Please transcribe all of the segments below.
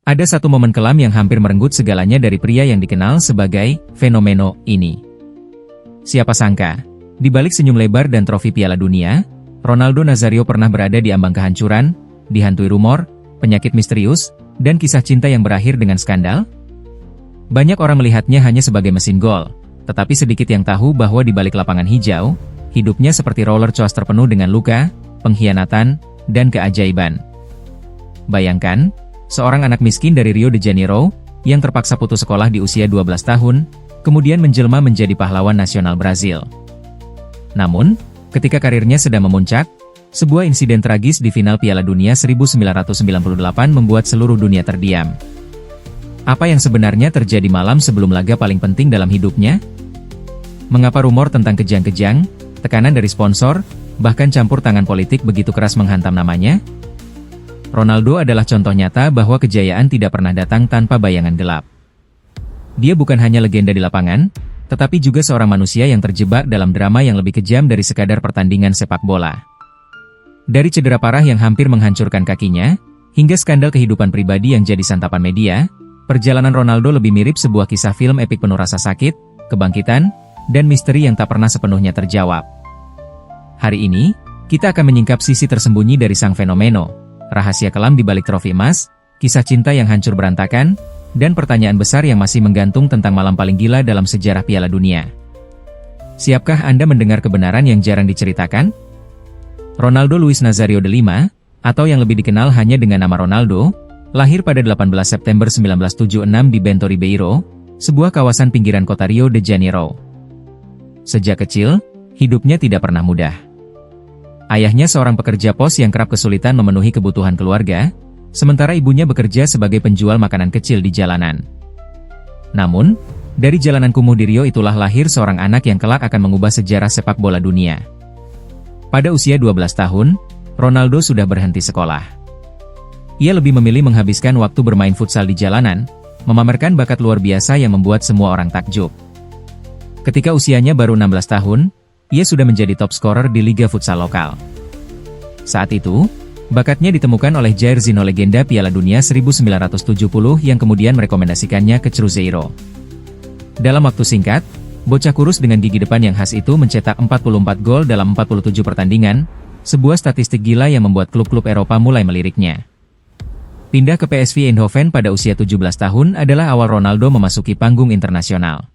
Ada satu momen kelam yang hampir merenggut segalanya dari pria yang dikenal sebagai fenomeno ini. Siapa sangka, di balik senyum lebar dan trofi Piala Dunia, Ronaldo Nazario pernah berada di ambang kehancuran, dihantui rumor, penyakit misterius, dan kisah cinta yang berakhir dengan skandal? Banyak orang melihatnya hanya sebagai mesin gol, tetapi sedikit yang tahu bahwa di balik lapangan hijau, hidupnya seperti roller coaster penuh dengan luka, pengkhianatan, dan keajaiban. Bayangkan, seorang anak miskin dari Rio de Janeiro, yang terpaksa putus sekolah di usia 12 tahun, kemudian menjelma menjadi pahlawan nasional Brazil. Namun, ketika karirnya sedang memuncak, sebuah insiden tragis di final Piala Dunia 1998 membuat seluruh dunia terdiam. Apa yang sebenarnya terjadi malam sebelum laga paling penting dalam hidupnya? Mengapa rumor tentang kejang-kejang, tekanan dari sponsor, bahkan campur tangan politik begitu keras menghantam namanya? Ronaldo adalah contoh nyata bahwa kejayaan tidak pernah datang tanpa bayangan gelap. Dia bukan hanya legenda di lapangan, tetapi juga seorang manusia yang terjebak dalam drama yang lebih kejam dari sekadar pertandingan sepak bola. Dari cedera parah yang hampir menghancurkan kakinya, hingga skandal kehidupan pribadi yang jadi santapan media, perjalanan Ronaldo lebih mirip sebuah kisah film epik penuh rasa sakit, kebangkitan, dan misteri yang tak pernah sepenuhnya terjawab. Hari ini, kita akan menyingkap sisi tersembunyi dari sang fenomeno, rahasia kelam di balik trofi emas, kisah cinta yang hancur berantakan, dan pertanyaan besar yang masih menggantung tentang malam paling gila dalam sejarah Piala Dunia. Siapkah Anda mendengar kebenaran yang jarang diceritakan? Ronaldo Luis Nazario de Lima, atau yang lebih dikenal hanya dengan nama Ronaldo, lahir pada 18 September 1976 di Bento Ribeiro, sebuah kawasan pinggiran kota Rio de Janeiro. Sejak kecil, hidupnya tidak pernah mudah. Ayahnya seorang pekerja pos yang kerap kesulitan memenuhi kebutuhan keluarga, sementara ibunya bekerja sebagai penjual makanan kecil di jalanan. Namun, dari jalanan kumuh di Rio itulah lahir seorang anak yang kelak akan mengubah sejarah sepak bola dunia. Pada usia 12 tahun, Ronaldo sudah berhenti sekolah. Ia lebih memilih menghabiskan waktu bermain futsal di jalanan, memamerkan bakat luar biasa yang membuat semua orang takjub. Ketika usianya baru 16 tahun, ia sudah menjadi top scorer di liga futsal lokal. Saat itu, bakatnya ditemukan oleh Jair Zino legenda Piala Dunia 1970 yang kemudian merekomendasikannya ke Cruzeiro. Dalam waktu singkat, bocah kurus dengan gigi depan yang khas itu mencetak 44 gol dalam 47 pertandingan, sebuah statistik gila yang membuat klub-klub Eropa mulai meliriknya. Pindah ke PSV Eindhoven pada usia 17 tahun adalah awal Ronaldo memasuki panggung internasional.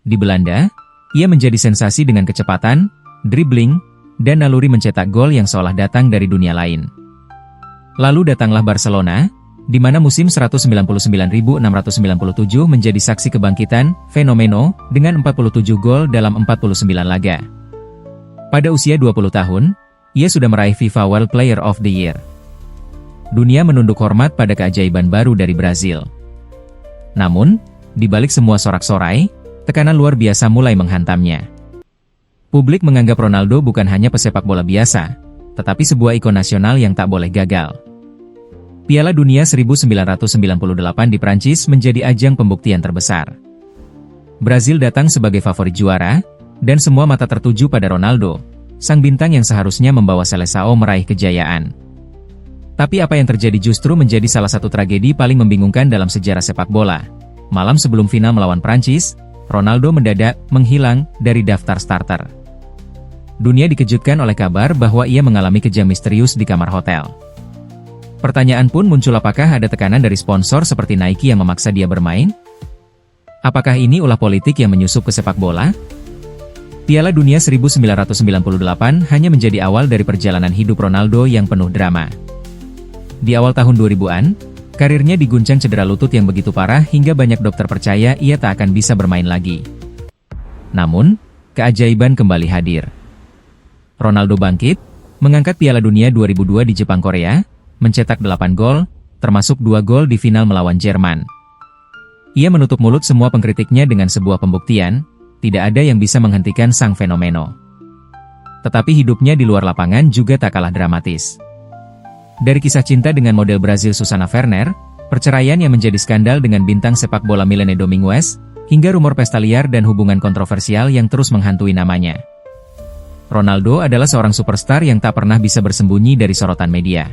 Di Belanda, ia menjadi sensasi dengan kecepatan, dribbling, dan naluri mencetak gol yang seolah datang dari dunia lain. Lalu datanglah Barcelona, di mana musim 199.697 menjadi saksi kebangkitan fenomeno dengan 47 gol dalam 49 laga. Pada usia 20 tahun, ia sudah meraih FIFA World Player of the Year. Dunia menunduk hormat pada keajaiban baru dari Brazil. Namun, di balik semua sorak-sorai, tekanan luar biasa mulai menghantamnya. Publik menganggap Ronaldo bukan hanya pesepak bola biasa, tetapi sebuah ikon nasional yang tak boleh gagal. Piala Dunia 1998 di Prancis menjadi ajang pembuktian terbesar. Brazil datang sebagai favorit juara, dan semua mata tertuju pada Ronaldo, sang bintang yang seharusnya membawa Seleção meraih kejayaan. Tapi apa yang terjadi justru menjadi salah satu tragedi paling membingungkan dalam sejarah sepak bola. Malam sebelum final melawan Prancis, Ronaldo mendadak menghilang dari daftar starter. Dunia dikejutkan oleh kabar bahwa ia mengalami kejang misterius di kamar hotel. Pertanyaan pun muncul, apakah ada tekanan dari sponsor seperti Nike yang memaksa dia bermain? Apakah ini ulah politik yang menyusup ke sepak bola? Piala Dunia 1998 hanya menjadi awal dari perjalanan hidup Ronaldo yang penuh drama. Di awal tahun 2000-an, karirnya diguncang cedera lutut yang begitu parah hingga banyak dokter percaya ia tak akan bisa bermain lagi. Namun, keajaiban kembali hadir. Ronaldo bangkit, mengangkat Piala Dunia 2002 di Jepang Korea, mencetak 8 gol, termasuk 2 gol di final melawan Jerman. Ia menutup mulut semua pengkritiknya dengan sebuah pembuktian, tidak ada yang bisa menghentikan sang fenomeno. Tetapi hidupnya di luar lapangan juga tak kalah dramatis. Dari kisah cinta dengan model Brazil Susana Werner, perceraian yang menjadi skandal dengan bintang sepak bola Milene Domingues, hingga rumor pesta liar dan hubungan kontroversial yang terus menghantui namanya. Ronaldo adalah seorang superstar yang tak pernah bisa bersembunyi dari sorotan media.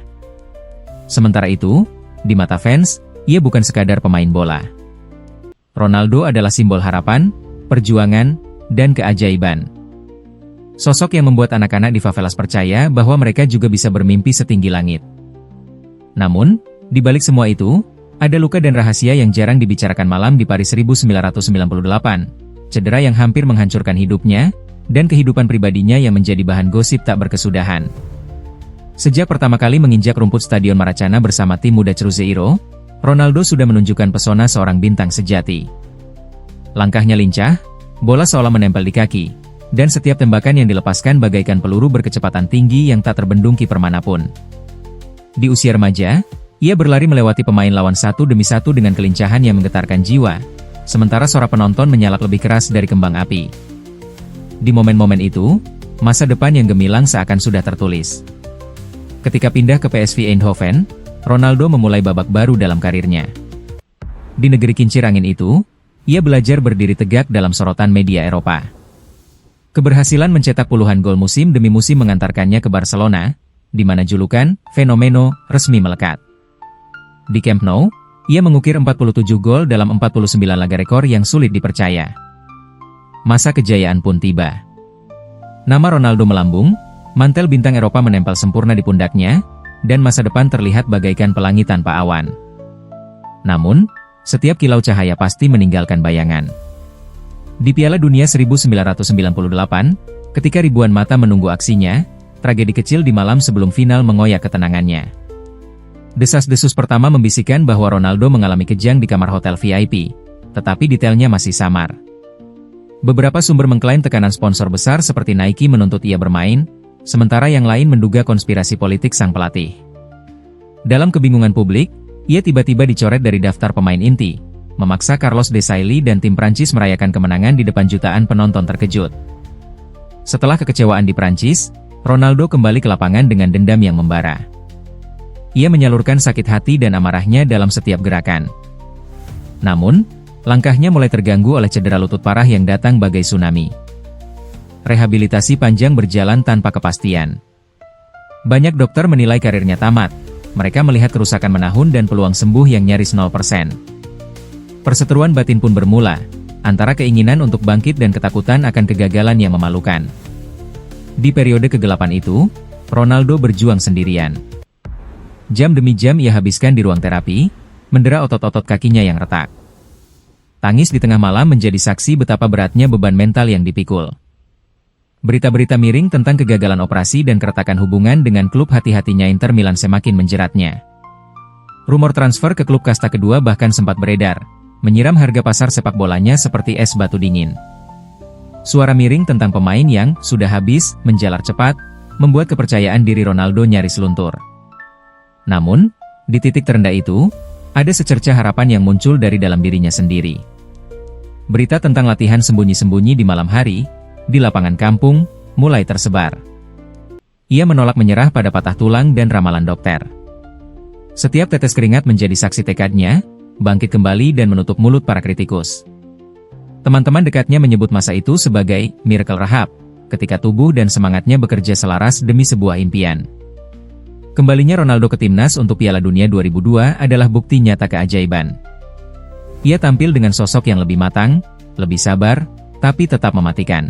Sementara itu, di mata fans, ia bukan sekadar pemain bola. Ronaldo adalah simbol harapan, perjuangan, dan keajaiban. Sosok yang membuat anak-anak di favelas percaya bahwa mereka juga bisa bermimpi setinggi langit. Namun, di balik semua itu, ada luka dan rahasia yang jarang dibicarakan. Malam di Paris 1998, cedera yang hampir menghancurkan hidupnya, dan kehidupan pribadinya yang menjadi bahan gosip tak berkesudahan. Sejak pertama kali menginjak rumput Stadion Maracana bersama tim muda Cruzeiro, Ronaldo sudah menunjukkan pesona seorang bintang sejati. Langkahnya lincah, bola seolah menempel di kaki, dan setiap tembakan yang dilepaskan bagaikan peluru berkecepatan tinggi yang tak terbendung kiper manapun. Di usia remaja, ia berlari melewati pemain lawan satu demi satu dengan kelincahan yang menggetarkan jiwa, sementara suara penonton menyalak lebih keras dari kembang api. Di momen-momen itu, masa depan yang gemilang seakan sudah tertulis. Ketika pindah ke PSV Eindhoven, Ronaldo memulai babak baru dalam karirnya. Di negeri kincir angin itu, ia belajar berdiri tegak dalam sorotan media Eropa. Keberhasilan mencetak puluhan gol musim demi musim mengantarkannya ke Barcelona, di mana julukan "Fenomeno" resmi melekat. Di Camp Nou, ia mengukir 47 gol dalam 49 laga, rekor yang sulit dipercaya. Masa kejayaan pun tiba. Nama Ronaldo melambung, mantel bintang Eropa menempel sempurna di pundaknya, dan masa depan terlihat bagaikan pelangi tanpa awan. Namun, setiap kilau cahaya pasti meninggalkan bayangan. Di Piala Dunia 1998, ketika ribuan mata menunggu aksinya, tragedi kecil di malam sebelum final mengoyak ketenangannya. Desas-desus pertama membisikkan bahwa Ronaldo mengalami kejang di kamar hotel VIP, tetapi detailnya masih samar. Beberapa sumber mengklaim tekanan sponsor besar seperti Nike menuntut ia bermain, sementara yang lain menduga konspirasi politik sang pelatih. Dalam kebingungan publik, ia tiba-tiba dicoret dari daftar pemain inti, memaksa Carlos Desailly dan tim Prancis merayakan kemenangan di depan jutaan penonton terkejut. Setelah kekecewaan di Prancis, Ronaldo kembali ke lapangan dengan dendam yang membara. Ia menyalurkan sakit hati dan amarahnya dalam setiap gerakan. Namun, langkahnya mulai terganggu oleh cedera lutut parah yang datang bagai tsunami. Rehabilitasi panjang berjalan tanpa kepastian. Banyak dokter menilai karirnya tamat. Mereka melihat kerusakan menahun dan peluang sembuh yang nyaris 0%. Perseteruan batin pun bermula, antara keinginan untuk bangkit dan ketakutan akan kegagalan yang memalukan. Di periode kegelapan itu, Ronaldo berjuang sendirian. Jam demi jam ia habiskan di ruang terapi, mendera otot-otot kakinya yang retak. Tangis di tengah malam menjadi saksi betapa beratnya beban mental yang dipikul. Berita-berita miring tentang kegagalan operasi dan keretakan hubungan dengan klub hati-hatinya Inter Milan semakin menjeratnya. Rumor transfer ke klub kasta kedua bahkan sempat beredar, menyiram harga pasar sepak bolanya seperti es batu dingin. Suara miring tentang pemain yang sudah habis, menjalar cepat, membuat kepercayaan diri Ronaldo nyaris luntur. Namun, di titik terendah itu, ada secercah harapan yang muncul dari dalam dirinya sendiri. Berita tentang latihan sembunyi-sembunyi di malam hari, di lapangan kampung, mulai tersebar. Ia menolak menyerah pada patah tulang dan ramalan dokter. Setiap tetes keringat menjadi saksi tekadnya, bangkit kembali dan menutup mulut para kritikus. Teman-teman dekatnya menyebut masa itu sebagai miracle rehab, ketika tubuh dan semangatnya bekerja selaras demi sebuah impian. Kembalinya Ronaldo ke timnas untuk Piala Dunia 2002 adalah bukti nyata keajaiban. Ia tampil dengan sosok yang lebih matang, lebih sabar, tapi tetap mematikan.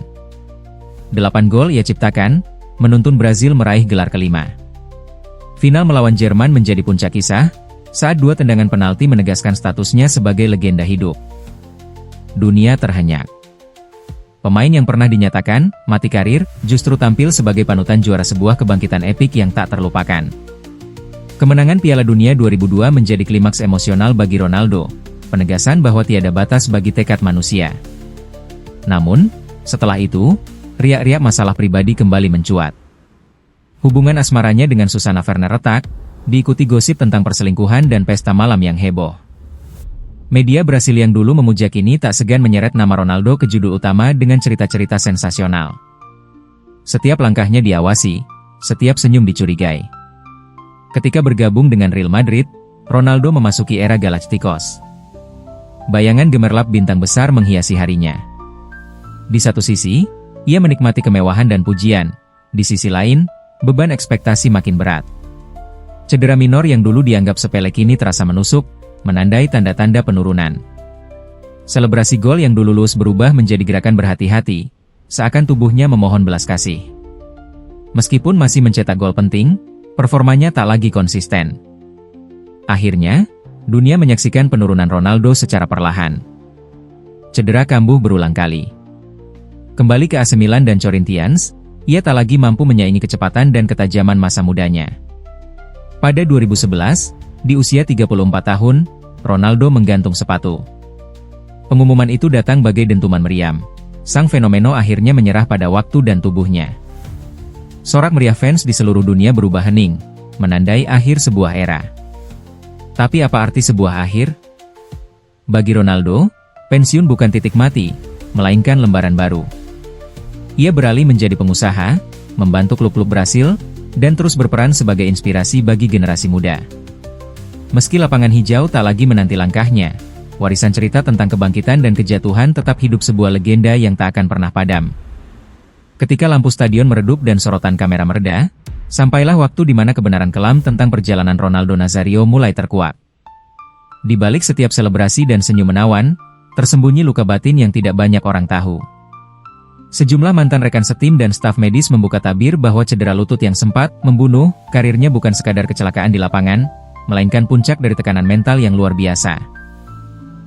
8 gol ia ciptakan, menuntun Brazil meraih gelar kelima. Final melawan Jerman menjadi puncak kisah, saat 2 tendangan penalti menegaskan statusnya sebagai legenda hidup. Dunia terhenyak. Pemain yang pernah dinyatakan mati karir, justru tampil sebagai panutan juara sebuah kebangkitan epik yang tak terlupakan. Kemenangan Piala Dunia 2002 menjadi klimaks emosional bagi Ronaldo, penegasan bahwa tiada batas bagi tekad manusia. Namun, setelah itu, riak-riak masalah pribadi kembali mencuat. Hubungan asmaranya dengan Susana Werner retak, diikuti gosip tentang perselingkuhan dan pesta malam yang heboh. Media Brasil yang dulu memuja kini tak segan menyeret nama Ronaldo ke judul utama dengan cerita-cerita sensasional. Setiap langkahnya diawasi, setiap senyum dicurigai. Ketika bergabung dengan Real Madrid, Ronaldo memasuki era Galacticos. Bayangan gemerlap bintang besar menghiasi harinya. Di satu sisi, ia menikmati kemewahan dan pujian. Di sisi lain, beban ekspektasi makin berat. Cedera minor yang dulu dianggap sepele kini terasa menusuk, menandai tanda-tanda penurunan. Selebrasi gol yang dulu lulus berubah menjadi gerakan berhati-hati, seakan tubuhnya memohon belas kasih. Meskipun masih mencetak gol penting, performanya tak lagi konsisten. Akhirnya, dunia menyaksikan penurunan Ronaldo secara perlahan. Cedera kambuh berulang kali. Kembali ke AC Milan dan Corinthians, ia tak lagi mampu menyaingi kecepatan dan ketajaman masa mudanya. Pada 2011, di usia 34 tahun, Ronaldo menggantung sepatu. Pengumuman itu datang bagai dentuman meriam. Sang fenomeno akhirnya menyerah pada waktu dan tubuhnya. Sorak meriah fans di seluruh dunia berubah hening, menandai akhir sebuah era. Tapi apa arti sebuah akhir? Bagi Ronaldo, pensiun bukan titik mati, melainkan lembaran baru. Ia beralih menjadi pengusaha, membantu klub-klub Brasil, dan terus berperan sebagai inspirasi bagi generasi muda. Meski lapangan hijau tak lagi menanti langkahnya, warisan cerita tentang kebangkitan dan kejatuhan tetap hidup sebuah legenda yang tak akan pernah padam. Ketika lampu stadion meredup dan sorotan kamera mereda, sampailah waktu di mana kebenaran kelam tentang perjalanan Ronaldo Nazario mulai terkuak. Di balik setiap selebrasi dan senyum menawan, tersembunyi luka batin yang tidak banyak orang tahu. Sejumlah mantan rekan setim dan staf medis membuka tabir bahwa cedera lutut yang sempat membunuh karirnya bukan sekadar kecelakaan di lapangan, melainkan puncak dari tekanan mental yang luar biasa.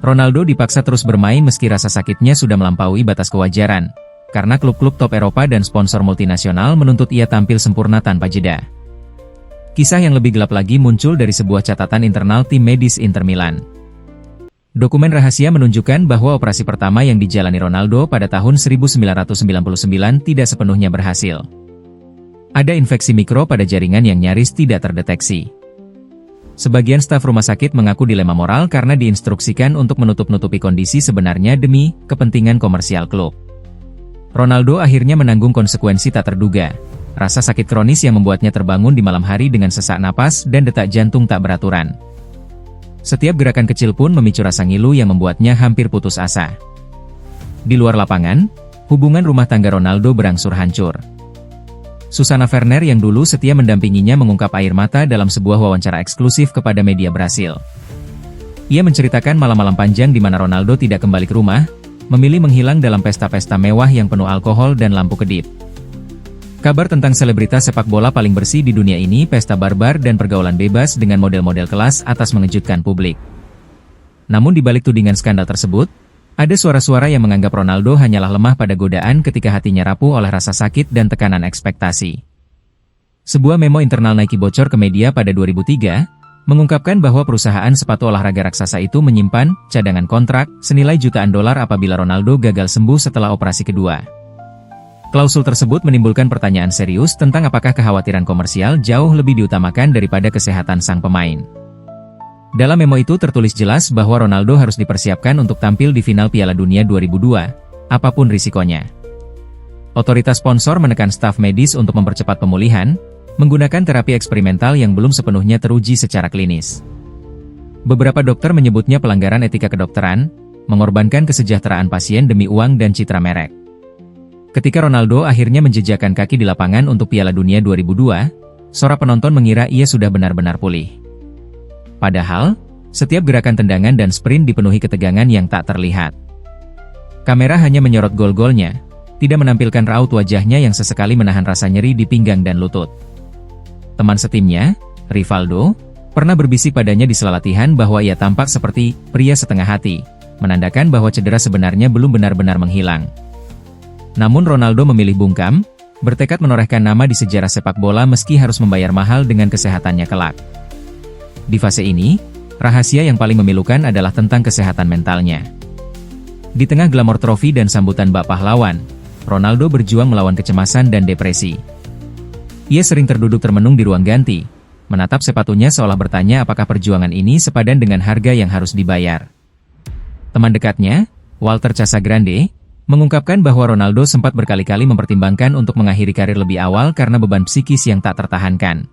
Ronaldo dipaksa terus bermain meski rasa sakitnya sudah melampaui batas kewajaran, karena klub-klub top Eropa dan sponsor multinasional menuntut ia tampil sempurna tanpa jeda. Kisah yang lebih gelap lagi muncul dari sebuah catatan internal tim medis Inter Milan. Dokumen rahasia menunjukkan bahwa operasi pertama yang dijalani Ronaldo pada tahun 1999 tidak sepenuhnya berhasil. Ada infeksi mikro pada jaringan yang nyaris tidak terdeteksi. Sebagian staf rumah sakit mengaku dilema moral karena diinstruksikan untuk menutup-nutupi kondisi sebenarnya demi kepentingan komersial klub. Ronaldo akhirnya menanggung konsekuensi tak terduga, rasa sakit kronis yang membuatnya terbangun di malam hari dengan sesak napas dan detak jantung tak beraturan. Setiap gerakan kecil pun memicu rasa ngilu yang membuatnya hampir putus asa. Di luar lapangan, hubungan rumah tangga Ronaldo berangsur hancur. Susana Werner yang dulu setia mendampinginya mengungkap air mata dalam sebuah wawancara eksklusif kepada media Brasil. Ia menceritakan malam-malam panjang di mana Ronaldo tidak kembali ke rumah, memilih menghilang dalam pesta-pesta mewah yang penuh alkohol dan lampu kedip. Kabar tentang selebritas sepak bola paling bersih di dunia ini, pesta barbar dan pergaulan bebas dengan model-model kelas atas mengejutkan publik. Namun di balik tudingan skandal tersebut, ada suara-suara yang menganggap Ronaldo hanyalah lemah pada godaan ketika hatinya rapuh oleh rasa sakit dan tekanan ekspektasi. Sebuah memo internal Nike bocor ke media pada 2003, mengungkapkan bahwa perusahaan sepatu olahraga raksasa itu menyimpan cadangan kontrak senilai jutaan dolar apabila Ronaldo gagal sembuh setelah operasi kedua. Klausul tersebut menimbulkan pertanyaan serius tentang apakah kekhawatiran komersial jauh lebih diutamakan daripada kesehatan sang pemain. Dalam memo itu tertulis jelas bahwa Ronaldo harus dipersiapkan untuk tampil di final Piala Dunia 2002, apapun risikonya. Otoritas sponsor menekan staf medis untuk mempercepat pemulihan, menggunakan terapi eksperimental yang belum sepenuhnya teruji secara klinis. Beberapa dokter menyebutnya pelanggaran etika kedokteran, mengorbankan kesejahteraan pasien demi uang dan citra merek. Ketika Ronaldo akhirnya menjejakkan kaki di lapangan untuk Piala Dunia 2002, sorak penonton mengira ia sudah benar-benar pulih. Padahal, setiap gerakan tendangan dan sprint dipenuhi ketegangan yang tak terlihat. Kamera hanya menyorot gol-golnya, tidak menampilkan raut wajahnya yang sesekali menahan rasa nyeri di pinggang dan lutut. Teman setimnya, Rivaldo, pernah berbisik padanya di sela latihan bahwa ia tampak seperti pria setengah hati, menandakan bahwa cedera sebenarnya belum benar-benar menghilang. Namun Ronaldo memilih bungkam, bertekad menorehkan nama di sejarah sepak bola meski harus membayar mahal dengan kesehatannya kelak. Di fase ini, rahasia yang paling memilukan adalah tentang kesehatan mentalnya. Di tengah glamor trofi dan sambutan bak pahlawan, Ronaldo berjuang melawan kecemasan dan depresi. Ia sering terduduk termenung di ruang ganti, menatap sepatunya seolah bertanya apakah perjuangan ini sepadan dengan harga yang harus dibayar. Teman dekatnya, Walter Casagrande, mengungkapkan bahwa Ronaldo sempat berkali-kali mempertimbangkan untuk mengakhiri karir lebih awal karena beban psikis yang tak tertahankan.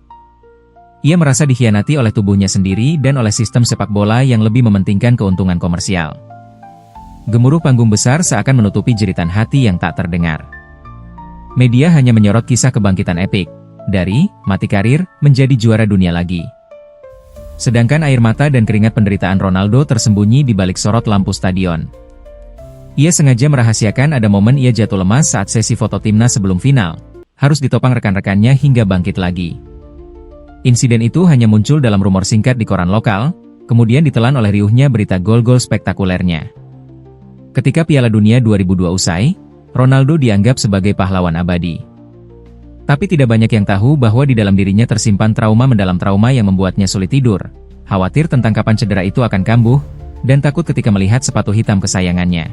Ia merasa dikhianati oleh tubuhnya sendiri dan oleh sistem sepak bola yang lebih mementingkan keuntungan komersial. Gemuruh panggung besar seakan menutupi jeritan hati yang tak terdengar. Media hanya menyorot kisah kebangkitan epik, dari mati karir menjadi juara dunia lagi. Sedangkan air mata dan keringat penderitaan Ronaldo tersembunyi di balik sorot lampu stadion. Ia sengaja merahasiakan ada momen ia jatuh lemas saat sesi foto timnas sebelum final, harus ditopang rekan-rekannya hingga bangkit lagi. Insiden itu hanya muncul dalam rumor singkat di koran lokal, kemudian ditelan oleh riuhnya berita gol-gol spektakulernya. Ketika Piala Dunia 2002 usai, Ronaldo dianggap sebagai pahlawan abadi. Tapi tidak banyak yang tahu bahwa di dalam dirinya tersimpan trauma mendalam trauma yang membuatnya sulit tidur, khawatir tentang kapan cedera itu akan kambuh, dan takut ketika melihat sepatu hitam kesayangannya.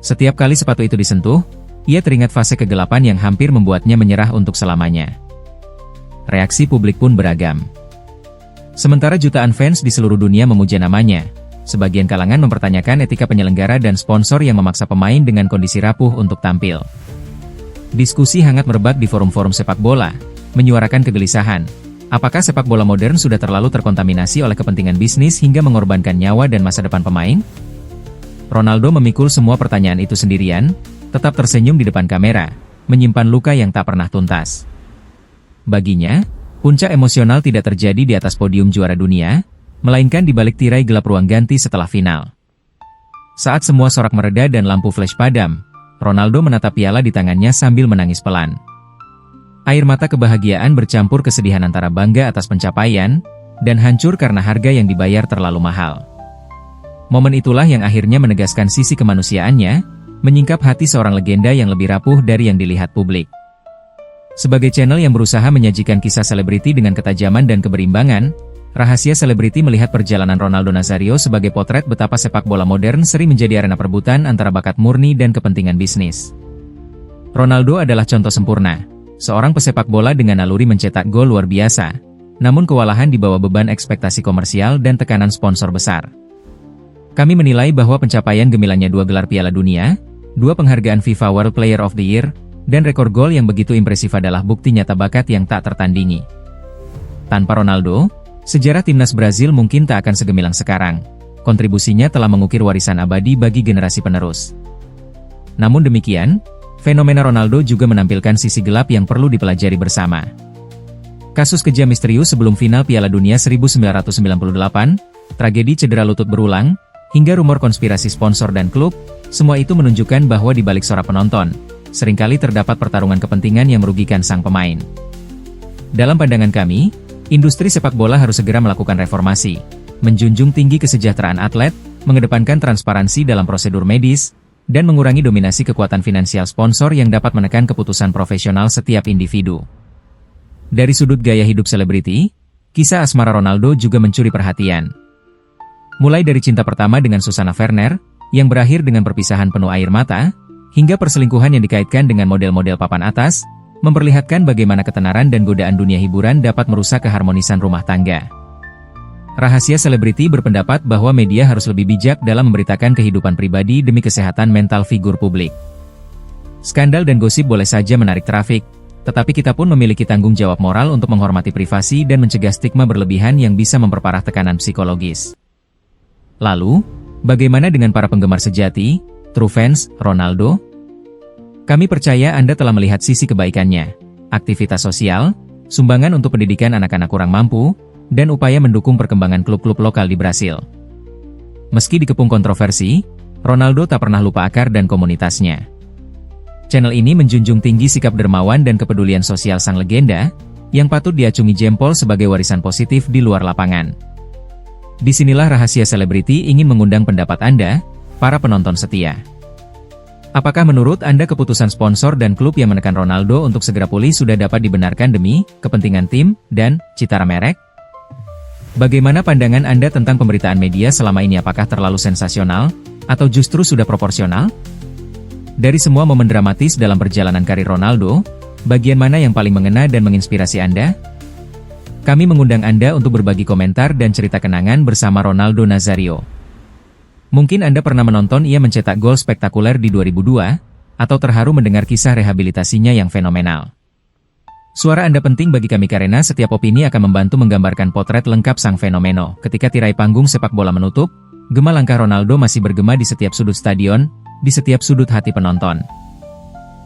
Setiap kali sepatu itu disentuh, ia teringat fase kegelapan yang hampir membuatnya menyerah untuk selamanya. Reaksi publik pun beragam. Sementara jutaan fans di seluruh dunia memuja namanya, sebagian kalangan mempertanyakan etika penyelenggara dan sponsor yang memaksa pemain dengan kondisi rapuh untuk tampil. Diskusi hangat merebak di forum-forum sepak bola, menyuarakan kegelisahan. Apakah sepak bola modern sudah terlalu terkontaminasi oleh kepentingan bisnis hingga mengorbankan nyawa dan masa depan pemain? Ronaldo memikul semua pertanyaan itu sendirian, tetap tersenyum di depan kamera, menyimpan luka yang tak pernah tuntas. Baginya, puncak emosional tidak terjadi di atas podium juara dunia, melainkan di balik tirai gelap ruang ganti setelah final. Saat semua sorak mereda dan lampu flash padam, Ronaldo menatap piala di tangannya sambil menangis pelan. Air mata kebahagiaan bercampur kesedihan antara bangga atas pencapaian, dan hancur karena harga yang dibayar terlalu mahal. Momen itulah yang akhirnya menegaskan sisi kemanusiaannya, menyingkap hati seorang legenda yang lebih rapuh dari yang dilihat publik. Sebagai channel yang berusaha menyajikan kisah selebriti dengan ketajaman dan keberimbangan, Rahasia Selebriti melihat perjalanan Ronaldo Nazario sebagai potret betapa sepak bola modern sering menjadi arena perebutan antara bakat murni dan kepentingan bisnis. Ronaldo adalah contoh sempurna, seorang pesepak bola dengan naluri mencetak gol luar biasa, namun kewalahan di bawah beban ekspektasi komersial dan tekanan sponsor besar. Kami menilai bahwa pencapaian gemilannya 2 gelar Piala Dunia, 2 penghargaan FIFA World Player of the Year, dan rekor gol yang begitu impresif adalah bukti nyata bakat yang tak tertandingi. Tanpa Ronaldo, sejarah timnas Brazil mungkin tak akan segemilang sekarang. Kontribusinya telah mengukir warisan abadi bagi generasi penerus. Namun demikian, fenomena Ronaldo juga menampilkan sisi gelap yang perlu dipelajari bersama. Kasus kejam misterius sebelum final Piala Dunia 1998, tragedi cedera lutut berulang, hingga rumor konspirasi sponsor dan klub, semua itu menunjukkan bahwa di balik sorak penonton, seringkali terdapat pertarungan kepentingan yang merugikan sang pemain. Dalam pandangan kami, industri sepak bola harus segera melakukan reformasi, menjunjung tinggi kesejahteraan atlet, mengedepankan transparansi dalam prosedur medis, dan mengurangi dominasi kekuatan finansial sponsor yang dapat menekan keputusan profesional setiap individu. Dari sudut gaya hidup selebriti, kisah asmara Ronaldo juga mencuri perhatian. Mulai dari cinta pertama dengan Susanna Werner, yang berakhir dengan perpisahan penuh air mata, hingga perselingkuhan yang dikaitkan dengan model-model papan atas, memperlihatkan bagaimana ketenaran dan godaan dunia hiburan dapat merusak keharmonisan rumah tangga. Rahasia Selebriti berpendapat bahwa media harus lebih bijak dalam memberitakan kehidupan pribadi demi kesehatan mental figur publik. Skandal dan gosip boleh saja menarik trafik, tetapi kita pun memiliki tanggung jawab moral untuk menghormati privasi dan mencegah stigma berlebihan yang bisa memperparah tekanan psikologis. Lalu, bagaimana dengan para penggemar sejati, true fans, Ronaldo? Kami percaya Anda telah melihat sisi kebaikannya, aktivitas sosial, sumbangan untuk pendidikan anak-anak kurang mampu, dan upaya mendukung perkembangan klub-klub lokal di Brasil. Meski dikepung kontroversi, Ronaldo tak pernah lupa akar dan komunitasnya. Channel ini menjunjung tinggi sikap dermawan dan kepedulian sosial sang legenda, yang patut diacungi jempol sebagai warisan positif di luar lapangan. Disinilah Rahasia Selebriti ingin mengundang pendapat Anda, para penonton setia. Apakah menurut Anda keputusan sponsor dan klub yang menekan Ronaldo untuk segera pulih sudah dapat dibenarkan demi kepentingan tim dan citra merek? Bagaimana pandangan Anda tentang pemberitaan media selama ini? Apakah terlalu sensasional, atau justru sudah proporsional? Dari semua momen dramatis dalam perjalanan karir Ronaldo, bagian mana yang paling mengena dan menginspirasi Anda? Kami mengundang Anda untuk berbagi komentar dan cerita kenangan bersama Ronaldo Nazario. Mungkin Anda pernah menonton ia mencetak gol spektakuler di 2002, atau terharu mendengar kisah rehabilitasinya yang fenomenal. Suara Anda penting bagi kami karena setiap opini akan membantu menggambarkan potret lengkap sang fenomeno. Ketika tirai panggung sepak bola menutup, gema langkah Ronaldo masih bergema di setiap sudut stadion, di setiap sudut hati penonton.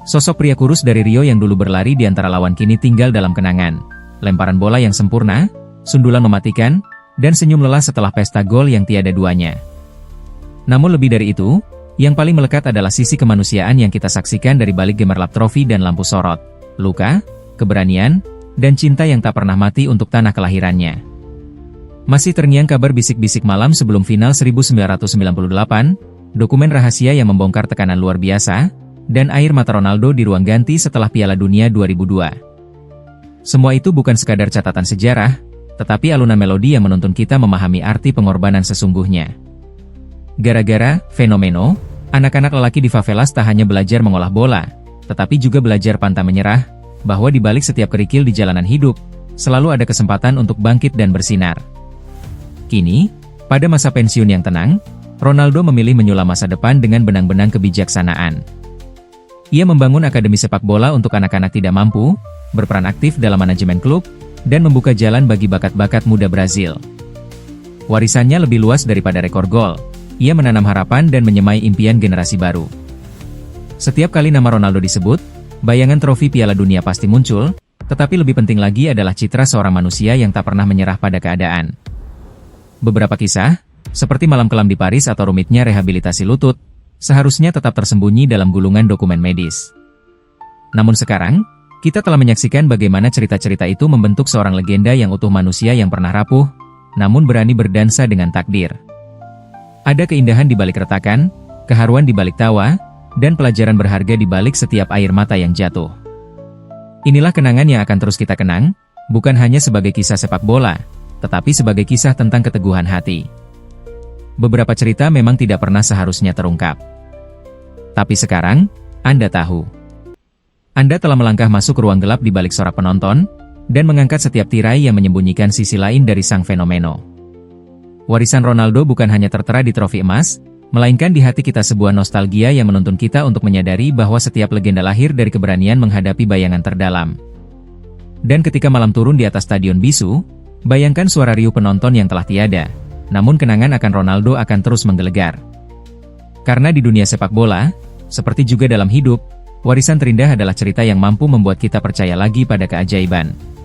Sosok pria kurus dari Rio yang dulu berlari di antara lawan kini tinggal dalam kenangan. Lemparan bola yang sempurna, sundulan mematikan, dan senyum lelah setelah pesta gol yang tiada duanya. Namun lebih dari itu, yang paling melekat adalah sisi kemanusiaan yang kita saksikan dari balik gemerlap trofi dan lampu sorot, luka, keberanian, dan cinta yang tak pernah mati untuk tanah kelahirannya. Masih terngiang kabar bisik-bisik malam sebelum final 1998, dokumen rahasia yang membongkar tekanan luar biasa, dan air mata Ronaldo di ruang ganti setelah Piala Dunia 2002. Semua itu bukan sekadar catatan sejarah, tetapi alunan melodi yang menuntun kita memahami arti pengorbanan sesungguhnya. Gara-gara fenomeno, anak-anak lelaki di favelas tak hanya belajar mengolah bola, tetapi juga belajar pantang menyerah, bahwa di balik setiap kerikil di jalanan hidup, selalu ada kesempatan untuk bangkit dan bersinar. Kini, pada masa pensiun yang tenang, Ronaldo memilih menyulam masa depan dengan benang-benang kebijaksanaan. Ia membangun akademi sepak bola untuk anak-anak tidak mampu, berperan aktif dalam manajemen klub, dan membuka jalan bagi bakat-bakat muda Brazil. Warisannya lebih luas daripada rekor gol. Ia menanam harapan dan menyemai impian generasi baru. Setiap kali nama Ronaldo disebut, bayangan trofi Piala Dunia pasti muncul, tetapi lebih penting lagi adalah citra seorang manusia yang tak pernah menyerah pada keadaan. Beberapa kisah, seperti malam kelam di Paris atau rumitnya rehabilitasi lutut, seharusnya tetap tersembunyi dalam gulungan dokumen medis. Namun sekarang, kita telah menyaksikan bagaimana cerita-cerita itu membentuk seorang legenda yang utuh, manusia yang pernah rapuh, namun berani berdansa dengan takdir. Ada keindahan di balik retakan, keharuan di balik tawa, dan pelajaran berharga di balik setiap air mata yang jatuh. Inilah kenangan yang akan terus kita kenang, bukan hanya sebagai kisah sepak bola, tetapi sebagai kisah tentang keteguhan hati. Beberapa cerita memang tidak pernah seharusnya terungkap. Tapi sekarang, Anda tahu. Anda telah melangkah masuk ruang gelap di balik sorak penonton, dan mengangkat setiap tirai yang menyembunyikan sisi lain dari sang fenomeno. Warisan Ronaldo bukan hanya tertera di trofi emas, melainkan di hati kita sebuah nostalgia yang menuntun kita untuk menyadari bahwa setiap legenda lahir dari keberanian menghadapi bayangan terdalam. Dan ketika malam turun di atas stadion bisu, bayangkan suara riuh penonton yang telah tiada, namun kenangan akan Ronaldo akan terus menggelegar. Karena di dunia sepak bola, seperti juga dalam hidup, warisan terindah adalah cerita yang mampu membuat kita percaya lagi pada keajaiban.